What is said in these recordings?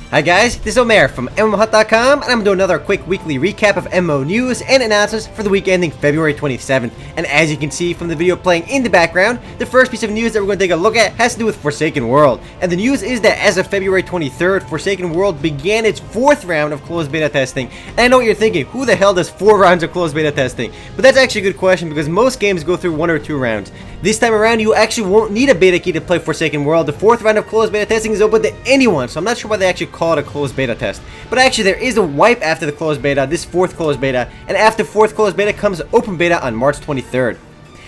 Hi guys, this is Omer from MMOHut.com, and I'm doing another quick weekly recap of MMO news and announcements for the week ending February 27th. And as you can see from the video playing in the background, the first piece of news that we're going to take a look at has to do with Forsaken World. And the news is that as of February 23rd, Forsaken World began its 4th round of closed beta testing. And I know what you're thinking, who the hell does 4 rounds of closed beta testing? But that's actually a good question because most games go through 1 or 2 rounds. This time around, you actually won't need a beta key to play Forsaken World. The 4th round of closed beta testing is open to anyone, so I'm not sure why they actually call it a closed beta test. But actually, there is a wipe after the closed beta, this 4th closed beta, and after 4th closed beta comes open beta on March 23rd.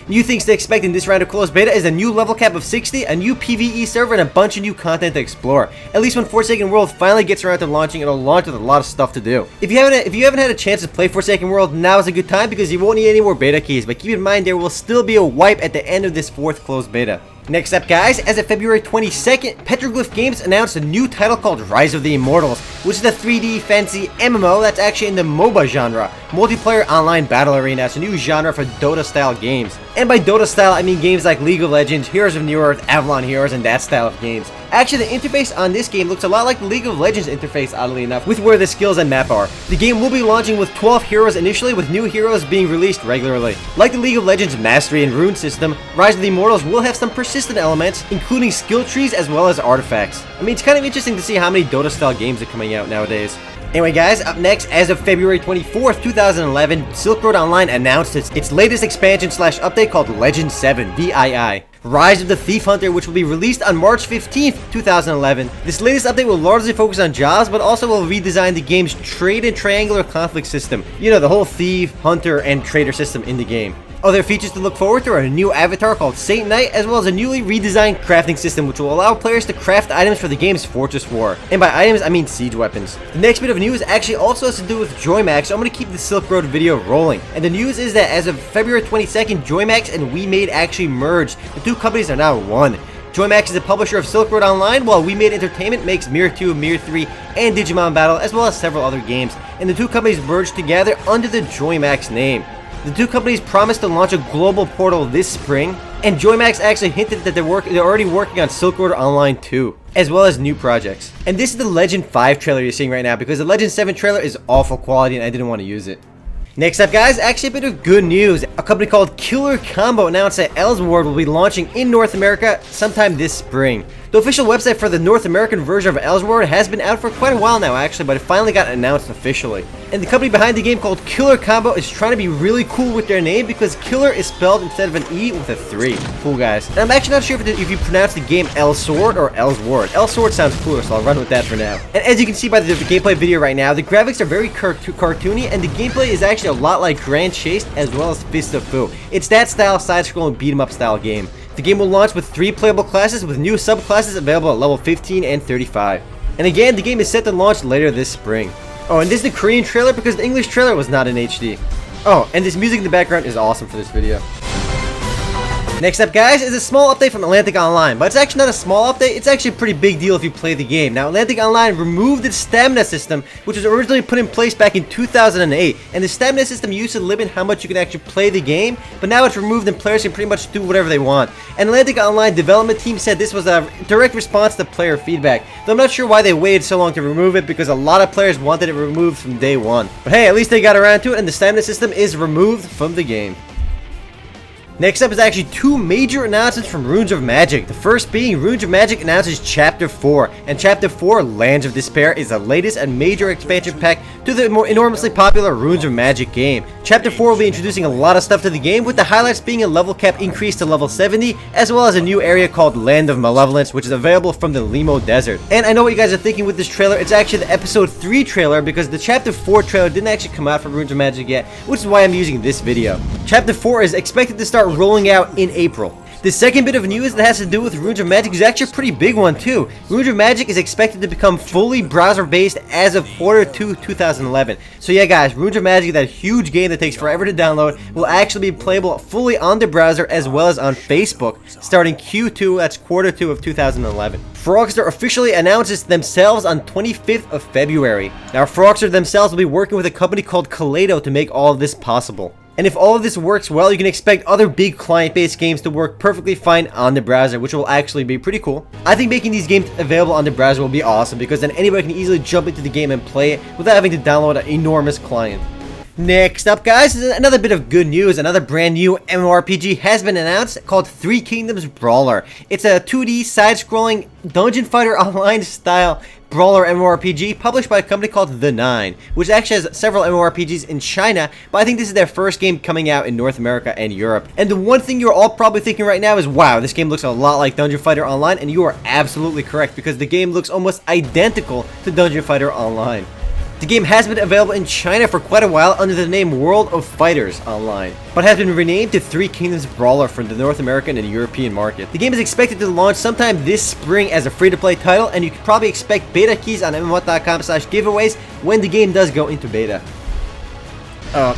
New things to expect in this round of closed beta is a new level cap of 60, a new PvE server, and a bunch of new content to explore. At least when Forsaken World finally gets around to launching, it'll launch with a lot of stuff to do. If you haven't had a chance to play Forsaken World, now is a good time because you won't need any more beta keys, but keep in mind there will still be a wipe at the end of this 4th closed beta. Next up guys, as of February 22nd, Petroglyph Games announced a new title called Rise of the Immortals, which is a 3D fantasy MMO that's actually in the MOBA genre, Multiplayer Online Battle Arena. It's a new genre for Dota style games. And by Dota style, I mean games like League of Legends, Heroes of New Earth, Avalon Heroes, and that style of games. Actually, the interface on this game looks a lot like the League of Legends interface, oddly enough, with where the skills and map are. The game will be launching with 12 heroes initially, with new heroes being released regularly. Like the League of Legends Mastery and Rune system, Rise of the Immortals will have some persistent elements, including skill trees as well as artifacts. I mean, it's kind of interesting to see how many Dota-style games are coming out nowadays. Anyway guys, up next, as of February 24th, 2011, Silkroad Online announced its latest expansion / update called Legend 7, VII. Rise of the Thief Hunter, which will be released on March 15th, 2011. This latest update will largely focus on jobs, but also will redesign the game's trade and triangular conflict system. You know, the whole thief, hunter, and trader system in the game. Other features to look forward to are a new avatar called Saint Knight, as well as a newly redesigned crafting system which will allow players to craft items for the game's Fortress War. And by items, I mean siege weapons. The next bit of news actually also has to do with Joymax, so I'm going to keep the Silk Road video rolling. And the news is that as of February 22nd, Joymax and WeMade actually merged. The two companies are now one. Joymax is the publisher of Silkroad Online, while WeMade Entertainment makes Mirror 2, Mirror 3, and Digimon Battle, as well as several other games. And the two companies merged together under the Joymax name. The two companies promised to launch a global portal this spring, and Joymax actually hinted that they're already working on Silkroad Online 2, as well as new projects. And this is the Legend 5 trailer you're seeing right now, because the Legend 7 trailer is awful quality and I didn't want to use it. Next up guys, actually a bit of good news. A company called Killer Combo announced that Elsword will be launching in North America sometime this spring. The official website for the North American version of Elsword has been out for quite a while now actually, but it finally got announced officially. And the company behind the game called Killer Combo is trying to be really cool with their name because Killer is spelled instead of an E with a 3. Cool guys. And I'm actually not sure if you pronounce the game Elsword or Elsword. Elsword sounds cooler, so I'll run with that for now. And as you can see by the gameplay video right now, the graphics are very cartoony, and the gameplay is actually a lot like Grand Chase as well as Fist of Fu. It's that style side-scrolling beat-em-up style game. The game will launch with 3 playable classes with new subclasses available at level 15 and 35. And again, the game is set to launch later this spring. Oh, and this is the Korean trailer because the English trailer was not in HD. Oh, and this music in the background is awesome for this video. Next up guys is a small update from Atlantica Online, but it's actually not a small update, it's actually a pretty big deal if you play the game. Now Atlantica Online removed its stamina system, which was originally put in place back in 2008, and the stamina system used to limit how much you can actually play the game, but now it's removed and players can pretty much do whatever they want. And Atlantica Online development team said this was a direct response to player feedback, though I'm not sure why they waited so long to remove it because a lot of players wanted it removed from day one. But hey, at least they got around to it and the stamina system is removed from the game. Next up is actually 2 major announcements from Runes of Magic. The first being Runes of Magic announces Chapter 4, and Chapter 4, Lands of Despair, is the latest and major expansion pack to the more enormously popular Runes of Magic game. Chapter 4 will be introducing a lot of stuff to the game, with the highlights being a level cap increase to level 70, as well as a new area called Land of Malevolence, which is available from the Limo Desert. And I know what you guys are thinking with this trailer, it's actually the Episode 3 trailer, because the Chapter 4 trailer didn't actually come out for Runes of Magic yet, which is why I'm using this video. Chapter 4 is expected to start rolling out in April. The second bit of news that has to do with Runes of Magic is actually a pretty big one too. Runes of Magic is expected to become fully browser based as of Q2 2011. So yeah guys, Runes of Magic, that huge game that takes forever to download, will actually be playable fully on the browser as well as on Facebook starting Q2, that's Q2 of 2011. Frogster officially announces themselves on 25th of February. Now Frogster themselves will be working with a company called Kaleido to make all of this possible. And if all of this works well, you can expect other big client-based games to work perfectly fine on the browser, which will actually be pretty cool. I think making these games available on the browser will be awesome, because then anybody can easily jump into the game and play it without having to download an enormous client. Next up, guys, is another bit of good news. Another brand new MMORPG has been announced called Three Kingdoms Brawler. It's a 2D side-scrolling Dungeon Fighter Online style Brawler MMORPG published by a company called The Nine, which actually has several MMORPGs in China, but I think this is their first game coming out in North America and Europe. And the one thing you're all probably thinking right now is, wow, this game looks a lot like Dungeon Fighter Online, and you are absolutely correct, because the game looks almost identical to Dungeon Fighter Online. The game has been available in China for quite a while under the name World of Fighters Online, but has been renamed to Three Kingdoms Brawler for the North American and European market. The game is expected to launch sometime this spring as a free-to-play title, and you can probably expect beta keys on MMOHut.com/giveaways when the game does go into beta.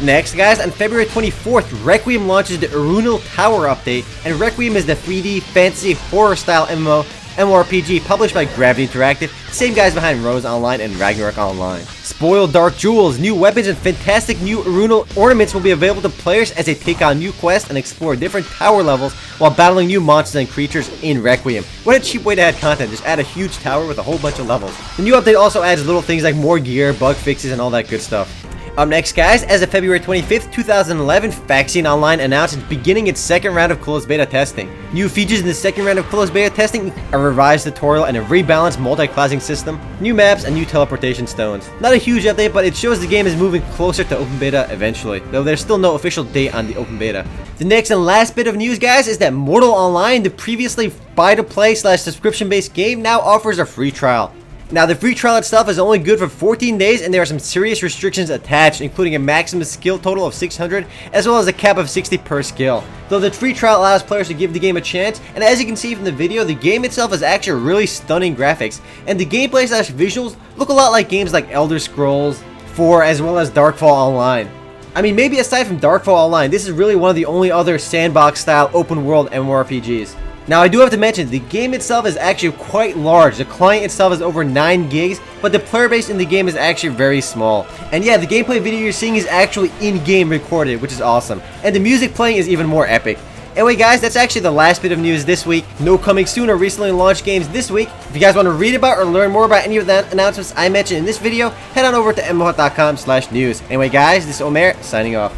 Next, guys, on February 24th, Requiem launches the Arunal Tower update, and Requiem is the 3D fantasy horror style MMORPG published by Gravity Interactive, same guys behind Rose Online and Ragnarok Online. Spoiled Dark Jewels, new weapons, and fantastic new Arunal ornaments will be available to players as they take on new quests and explore different tower levels while battling new monsters and creatures in Requiem. What a cheap way to add content, just add a huge tower with a whole bunch of levels. The new update also adds little things like more gear, bug fixes, and all that good stuff. Up next, guys, as of February 25th, 2011, Faxion Online announced it's beginning its second round of closed beta testing. New features in the second round of closed beta testing, a revised tutorial and a rebalanced multi-classing system, new maps, and new teleportation stones. Not a huge update, but it shows the game is moving closer to open beta eventually, though there's still no official date on the open beta. The next and last bit of news, guys, is that Immortals Online, the previously buy-to-play / subscription-based game, now offers a free trial. Now, the free trial itself is only good for 14 days, and there are some serious restrictions attached, including a maximum skill total of 600, as well as a cap of 60 per skill. Though the free trial allows players to give the game a chance, and as you can see from the video, the game itself is actually really stunning graphics, and the gameplay / visuals look a lot like games like Elder Scrolls 4, as well as Darkfall Online. I mean, maybe aside from Darkfall Online, this is really one of the only other sandbox-style open-world MMORPGs. Now, I do have to mention, the game itself is actually quite large. The client itself is over 9 gigs, but the player base in the game is actually very small. And yeah, the gameplay video you're seeing is actually in-game recorded, which is awesome. And the music playing is even more epic. Anyway, guys, that's actually the last bit of news this week. No coming soon or recently launched games this week. If you guys want to read about or learn more about any of the announcements I mentioned in this video, head on over to MMOHut.com/news. Anyway, guys, this is Omer, signing off.